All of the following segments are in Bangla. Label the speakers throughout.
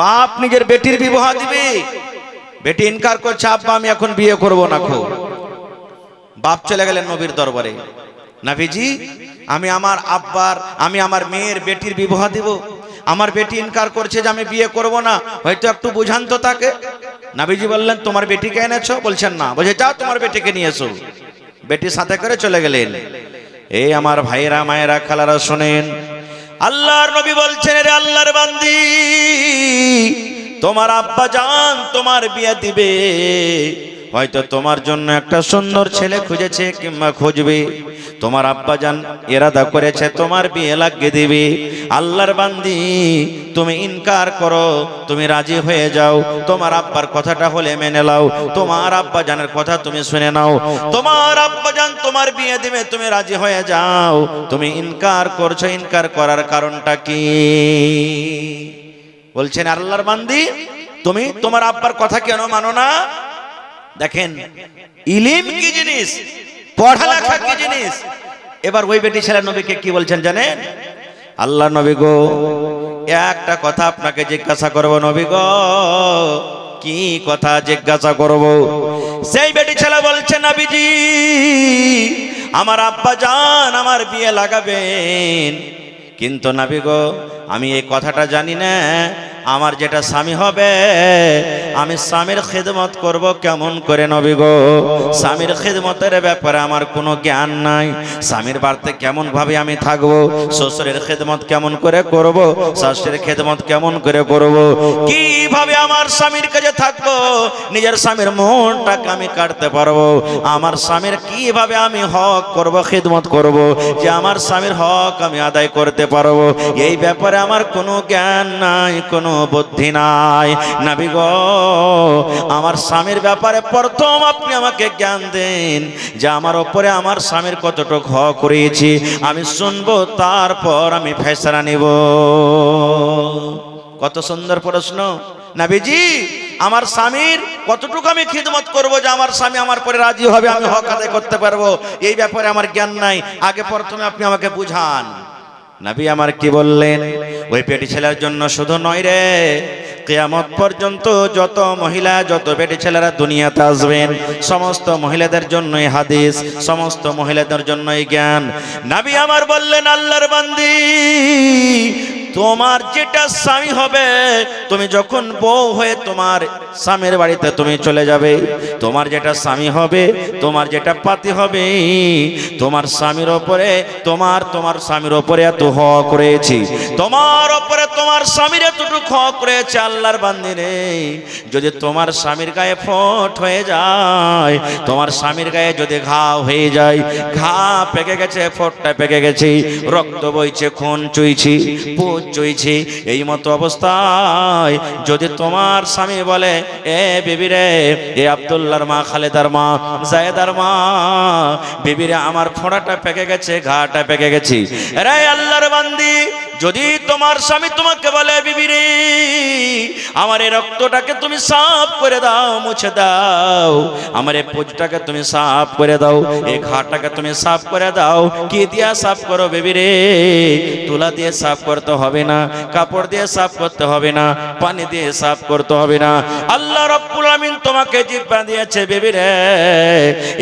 Speaker 1: বাপ নিজের বেটির বিবাহ দিবে, বেটি ইনকার করছে, আব্বা আমি এখন বিয়ে করব না। খো বাপ চলে গেলেন নবীর দরবারে, নবীজি আমি আমার মেয়ের বেটির বিবাহ দিব, আমার বেটি ইনকার করছে যে আমি বিয়ে করব না, হয়তো একটু বুঝান তো তাকে। নবীজি বললেন তোমার বেটিকে এনেছো? বলছেন না। বলছে যাও তোমার বেটিকে নিয়ে এসো। বেটির সাথে করে চলে গেলেন। এই আমার ভাইরা মায়েরা খালারা শোনেন, আল্লাহর নবী বলছেন রে আল্লাহর বান্দি, তোমার আব্বা জান তোমার বিয়ে দিবে, হয়তো তোমার জন্য একটা সুন্দর ছেলে খুঁজেছে কিংবা খুঁজবে, তোমার আব্বা জান ইরাদা করেছে তোমার বিয়ে লাগিয়ে দিবে। আল্লাহর বান্দি তুমি ইনকার করো, তুমি রাজি হয়ে যাও, তোমার আব্বার কথাটা হলে মেনে নাও, তোমার আব্বা জানের কথা তুমি শুনে নাও, তোমার আব্বা জান তোমার বিয়ে দিবে, তুমি রাজি হয়ে যাও। তুমি ইনকার করছো, ইনকার করার কারণটা কি? বলছেন আল্লাহর বান্দি তুমি তোমার আব্বার কথা কেন মানো না? দেখেন ইলম কি জিনিস, পড়ালেখা কি জিনিস। এবার ওই বেটি ছেলে নবীকে কি বলছেন জানেন? আল্লাহ নবী গো একটা কথা আপনাকে জিজ্ঞাসা করব নবী গো। কি কথা জিজ্ঞাসা করব? সেই বেটি ছেলে বলছে নবীজি আমার আব্বা জান আমার বিয়ে লাগাবেন, কিন্তু নবী গো আমি এই কথাটা জানি না, আমার যেটা স্বামী হবে আমি স্বামীর খেদমত করব কেমন করে নবী গো? স্বামীর খেদমতের ব্যাপারে আমার কোনো জ্ঞান নাই। স্বামীর বাড়িতে কেমন ভাবে আমি থাকবো, শ্বশুরের খেদমত কেমন করে করব, শাশুড়ির খেদমত কেমন করে করব, কিভাবে আমার স্বামীর কাছে থাকবো, নিজের স্বামীর মনটাকে আমি কাটতে পারবো, আমার স্বামীর কিভাবে আমি হক করব, খেদমত করব, যে আমার স্বামীর হক আমি আদায় করতে পারবো, এই ব্যাপারে আমার কোনো জ্ঞান নাই, কোনো বুদ্ধি নাই। নবী গো আমার স্বামীর ব্যাপারে প্রথম আপনি আমাকে জ্ঞান দেন, যে আমার উপরে আমার স্বামীর কতটুকু হক করেছি আমি শুনবো, তারপর আমি ফয়সালা নিব। কত সুন্দর প্রশ্ন। নবীজি আমার স্বামীর কতটুকু আমি খিদমত করব যে আমার স্বামী আমার পরে রাজি হবে, আমি হক আদায় করতে পারবো, এই ব্যাপারে আমার জ্ঞান নাই, আগে প্রথমে আপনি আমাকে বুঝান। নবী আমার কি বললেন? ওই পেটি ছেলের জন্য শুধু নয় রে, কিয়ামত পর্যন্ত যত মহিলা যত বেটি ছেলেরা দুনিয়াতে আসবেন সমস্ত মহিলাদের জন্যই হাদিস, সমস্ত মহিলাদের জন্যই জ্ঞান। নবী আমার বললেন আল্লাহর বান্দি তোমার যেটা স্বামী হবে, তুমি যখন বউ হয়ে তোমার স্বামীর বাড়িতে তুমি চলে যাবে, তোমার যেটা স্বামী হবে, তোমার যেটা পাতি হবে, তোমার স্বামীর ওপরে তোমার স্বামীর ওপরে এত হক রয়েছে, তোমার ওপরে তোমার স্বামীর এতটুকু হক রয়েছে। আল্লাহর বান্দি রে, যদি তোমার স্বামীর গায়ে ফোঁট হয়ে যায়, তোমার স্বামীর গায়ে যদি ঘা হয়ে যায়, ঘা পেকে গেছে, ফোঁটটা পেকে গেছে, রক্ত বইছে, খুন চুইছে, চইছে, এই মতো অবস্থায় যদি তোমার স্বামী বলে এ বিবি রে, এ আব্দুল্লাহর মা, খালেদার মা, জায়েদার মা, বিবি রে আমার ফোঁড়াটা পেকে গেছে, ঘাটা পেকে গেছে, রে আল্লাহর বান্দি যদি তোমার স্বামী তোমাকে বলে বিবি রে আমার এই রক্তটাকে তুমি সাফ করে দাও, মুছে দাও, আমার এই পুজটাকে তুমি সাফ করে দাও, এই ঘাটাকে তুমি সাফ করে দাও, কি দিয়া সাফ করো বিবি রে? তুলা দিয়ে সাফ করতে হবে না, কাপড় দিয়ে সাফ করতে হবে না, পানি দিয়ে সাফ করতে হবে না, আল্লাহ রাব্বুল আমিন তোমাকে জিহ্বা দিয়েছে বিবি রে,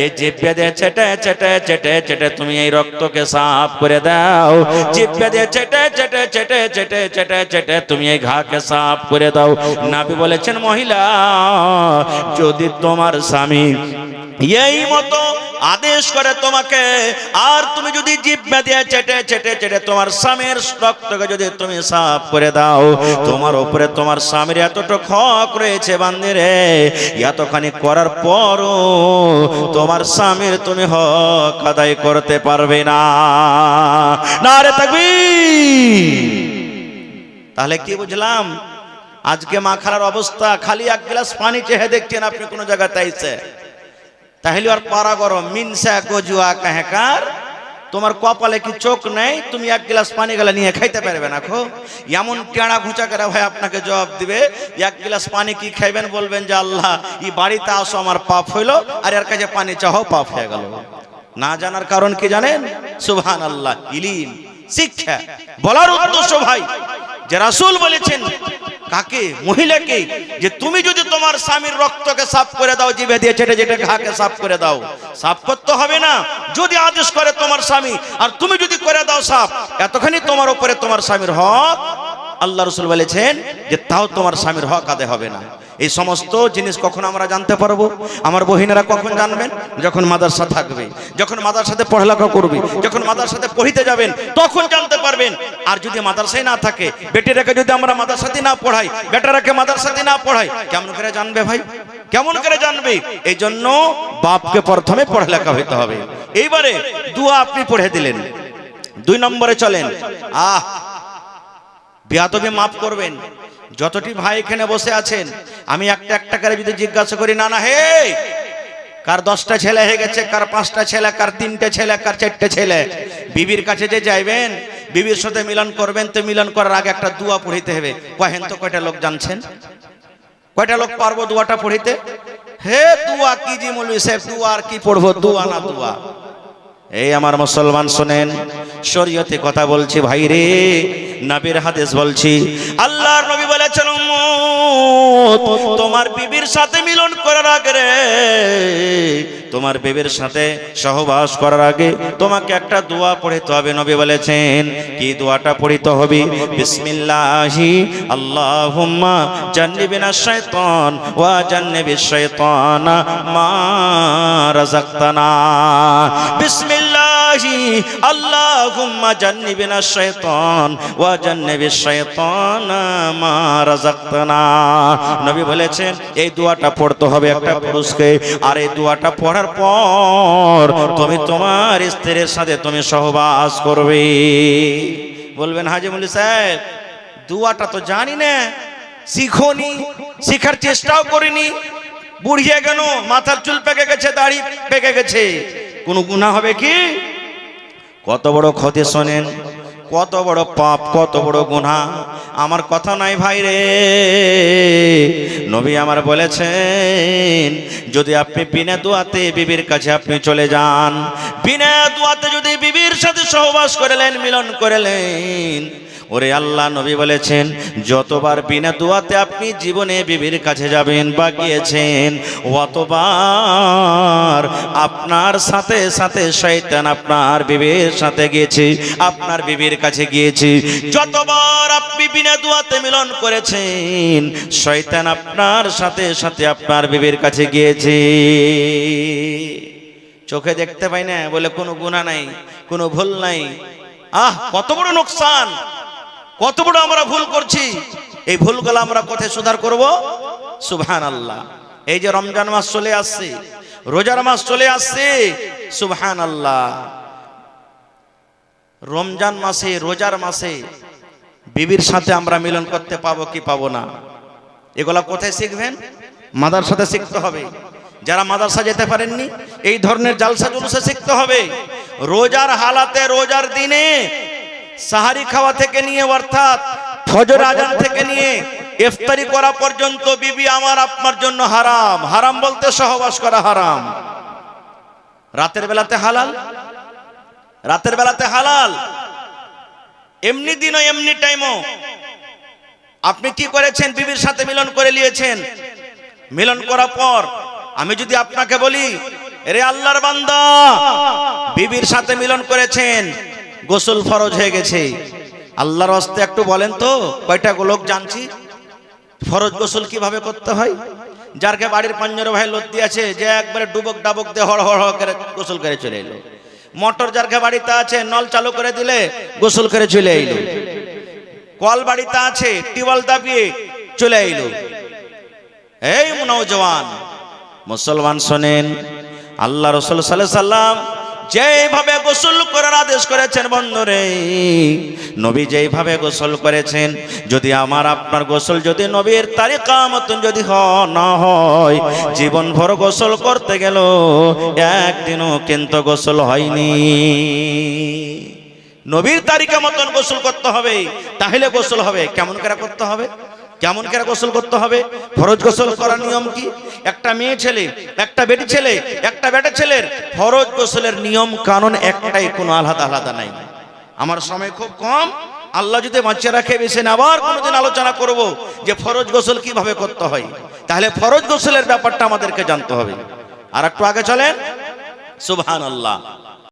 Speaker 1: এই জিহ্বা দিয়ে চেটে চেটে চেটে চেটে তুমি এই রক্তকে সাফ করে দাও, জিহ্বা দিয়ে চেটে চেটে চেটে চেটে চেটে চেটে তুমি এই ঘাকে সাফ করে দাও। নবী বলেছেন মহিলা যদি তোমার স্বামী এই মতো আদেশ করে তোমাকে, আর তুমি যদি জিহ্বা দিয়ে চেটে চেটে চেটে তোমার স্বামীর রক্তকে যদি তুমি সাফ করে দাও, তোমার উপরে তোমার স্বামীর এতটুকু হক রয়েছে বান্দি রে, এতখানি করার পরও তোমার স্বামীর তুমি হক আদায় করতে পারবে না। নারে তাকবীর। তাহলে কি বুঝলাম? আজকে মা খালার অবস্থা, খালি এক গ্লাস পানি চেয়ে দেখছেন আপনি কোন জায়গায় তাইছে, তাহলে আর পারা গরম মিনসা গজুয়া কাহেকার, তোমার কপালে কি চোখ নেই? তুমি এক গ্লাস পানি গেলে নিয়ে খাইতে পারবে না। খো এমন টেঁড়া ঘুচা করে ভাই আপনাকে জবাব দিবে, এক গ্লাস পানি কি খাইবেন? বলবেন যে আল্লাহ এই বাড়িতে আসো আমার পাপ হইলো, আর এর কাছে পানি চাও পাপ হয়ে গেল। না জানার কারণ কি জানেন? সুবহানাল্লাহ, ইলম শিক্ষা। বলার উদ্দেশ্য ভাই যে রাসূল বলেছেন কাকে? মহিলাকে, যে তুমি যদি তোমার স্বামীর রক্তকে সাফ করে দাও, জিভে দিয়ে চেটে চেটে ঘাকে সাফ করে দাও, সাফ করতে হবে না যদি আদেশ করে তোমার স্বামী, আর তুমি যদি করে দাও সাফ, এতখানি তোমার উপরে তোমার স্বামীর হক। আল্লাহ রাসূল বলেছেন যে তাও তোমার স্বামীর হক আদায় হবে না। এই সমস্ত জিনিস কখন আমরা জানতে পারবো? আমার বহিনেরা কখন জানবেন? যখন মাদ্রাসা থাকবে, যখন মাদ্রাসাতে পড়ালেখা করবে, যখন মাদ্রাসাতে পড়িতে যাবেন, তখন জানতে পারবেন। আর যদি মাদ্রাসায় না থাকে, বেটিরাকে যদি আমরা মাদ্রাসাতে না পড়াই, বেটারাকে মাদ্রাসাতে না পড়াই, কেমন করে জানবে ভাই? কেমন করে জানবে? এই জন্য বাপকে প্রথমে পড়ালেখা হইতে হবে। এইবারে দুয়া আপনি পড়ে দিলেন, 2 নম্বরে চলেন। বেয়াদবি মাফ করবেন। যতটি ভাই এখানে বসে আছেন, আমি একটা একটা করে যদি জিজ্ঞাসা করি, না না হে, কার 10টা ছেলে হয়ে গেছে, কার 5টা ছেলে, কার 3টে ছেলে, কার 4টে ছেলে, বিবির কাছে যে যাইবেন, বিবির সাথে মিলন করবেন, তো মিলন করার আগে একটা দোয়া পড়িতে হবে। কহেন তো কয়টা লোক জানছেন? কয়টা লোক পারবো দোয়াটা পড়িতে? হে দোয়া কি জি মৌলভী সাহেব, দোয়া আর কি পড়বো, দোয়া না দোয়া। এই আমার মুসলমান শোনেন, শরীয়তে কথা বলছি ভাই রে, নবীর হাদিস বলছি। আল্লাহর নবী বলেছেন, উম্মত তোমার বিবির সাথে মিলন করার আগে রে, তোমার বিবির সাথে সহবাস করার আগে তোমাকে একটা দোয়া পড়তে হবে। নবী বলেছেন কি দোয়াটা পড়তে হবে? বিসমিল্লাহি আল্লাহুম্মা জান্নিবিনা শাইতান ওয়া জান্নিবিশ শাইতানা মা রাযাকতানা। বিসমিল্লাহি আল্লাহুম্মা জান্নিবিনা শাইতান ওয়া জান্নিবিশ শাইতানা মা রাযাকতানা। নবী বলেছেন এই দোয়াটা পড়তে হবে একটা পুরুষকে, আর এই দোয়াটা পড়ার পর তুমি তোমার স্ত্রীর সাথে তুমি সহবাস করবে। বলবেন হাজী মৌলভী সাহেব দোয়াটা তো জানি না, শিখোনি, শিখার চেষ্টাও করিনি, বুড়িয়ে গেল, মাথার চুল পেকে গেছে, দাড়ি পেকে গেছে, কোনো গুনাহ হবে কি? কত বড় ক্ষতি শোনেন, কত বড় পাপ, কত বড় গুনাহ। আমার কথা নাই ভাই রে, নবী আমার বলেছেন যদি আপনি বিনা দোয়াতে বিবির কাছে আপনি চলে যান, বিনা দোয়াতে যদি বিবির সাথে সহবাস করলেন, মিলন করলেন, ওরে আল্লাহ নবী বলেছেন যতবার বিনা দোয়াতে আপনি জীবনে বিবির কাছে যাবেন বা গিয়েছেন, অতবার আপনার সাথে সাথে শয়তান আপনার বিবির সাথে গিয়েছে, আপনার বিবির কাছে গিয়েছে। যতবার আপনি বিনা দোয়াতে মিলন করেছেন, শয়তান আপনার সাথে সাথে আপনার বিবির কাছে গিয়েছে। চোখে দেখতে পাই না বলে কোনো গুনাহ নাই, কোনো ভুল নাই। কত বড় নোকসান, কত বড় আমরা ভুল করছি। এই ভুলগুলো আমরা কোথায় সুধার করব? সুবহানাল্লাহ। এই যে রমজান মাস চলে আসছে, রোজার মাস চলে আসছে, সুবহানাল্লাহ। রমজান মাসে, রোজার মাসে বিবির সাথে আমরা মিলন করতে পাবো কি পাবো না? এগুলা কোথায় শিখবেন? মাদ্রাসাতে শিখতে হবে। যারা মাদ্রাসা যেতে পারেননি, এই ধরনের জালসা জুলসা শিখতে হবে। রোজার হালাতে, রোজার দিনে সাহারি খাওয়া থেকে নিয়ে, অর্থাৎ ফজর আজান থেকে নিয়ে ইফতারি করা পর্যন্ত বিবি আমার আপনার জন্য হারাম। হারাম বলতে সহবাস করা হারাম। রাতের বেলাতে হালাল, রাতের বেলাতে হালাল, এমনি দিনও এমনি টাইমও। আপনি কি করেছেন? বিবির সাথে মিলন করে নিয়েছেন। মিলন করার পর আমি যদি আপনাকে বলি, রে আল্লাহর বান্দা, বিবির সাথে মিলন করেছেন, গোসল ফরজ হয়ে গেছে, আল্লাহর হস্তে একটু বলেন তো কয়টা লোক জানছি ফরজ গোসল কিভাবে করতে হয়? যারকে বাড়ির 15 ভাই লত্তি আছে, যে একবারে ডুবক ডাবক দিয়ে হড় হড় করে গোসল করে চলে এলো। মোটর যারকে বাড়িতে আছে, নল চালু করে দিলে গোসল করে চলে এলো। কল বাড়িতে আছে, টিউবওয়েল দাবিয়ে চলে এলো। এই নওজওয়ান মুসলমান শোনেন, আল্লাহ রাসূল সাল্লাল্লাহু আলাইহি সাল্লাম যেভাবে গোসল করার আদেশ করেছেন, বন্ধুরে, নবী যেভাবে গোসল করেছেন, যদি আমার আপনার গোসল যদি নবীর তারিকা মতন যদি না হয়, জীবন ভর গোসল করতে গেল একদিনও কিন্তু গোসল হয়নি। নবীর তারিকা মতন গোসল করতে হবে, তাহলে গোসল হবে। কেমন করে করতে হবে? কেমন করে গোসল করতে হবে? ফরজ গোসল করার নিয়ম কি? একটা মেয়ে ছেলে, একটা বেটি ছেলে, একটা বেটা ছেলের ফরজ গোসলের নিয়ম কানুন একটাই, কোনো আলাদা আলাদা নাই। আমার সময় খুব কম, আল্লাহ যদি বাঁচিয়ে রাখে বেশি না, আবার কোনোদিন আলোচনা করব যে ফরজ গোসল কিভাবে করতে হয়। তাহলে ফরজ গোসলের ব্যাপারটা আমাদেরকে জানতে হবে। আর একটু আগে চলেন। সুবহানাল্লাহ।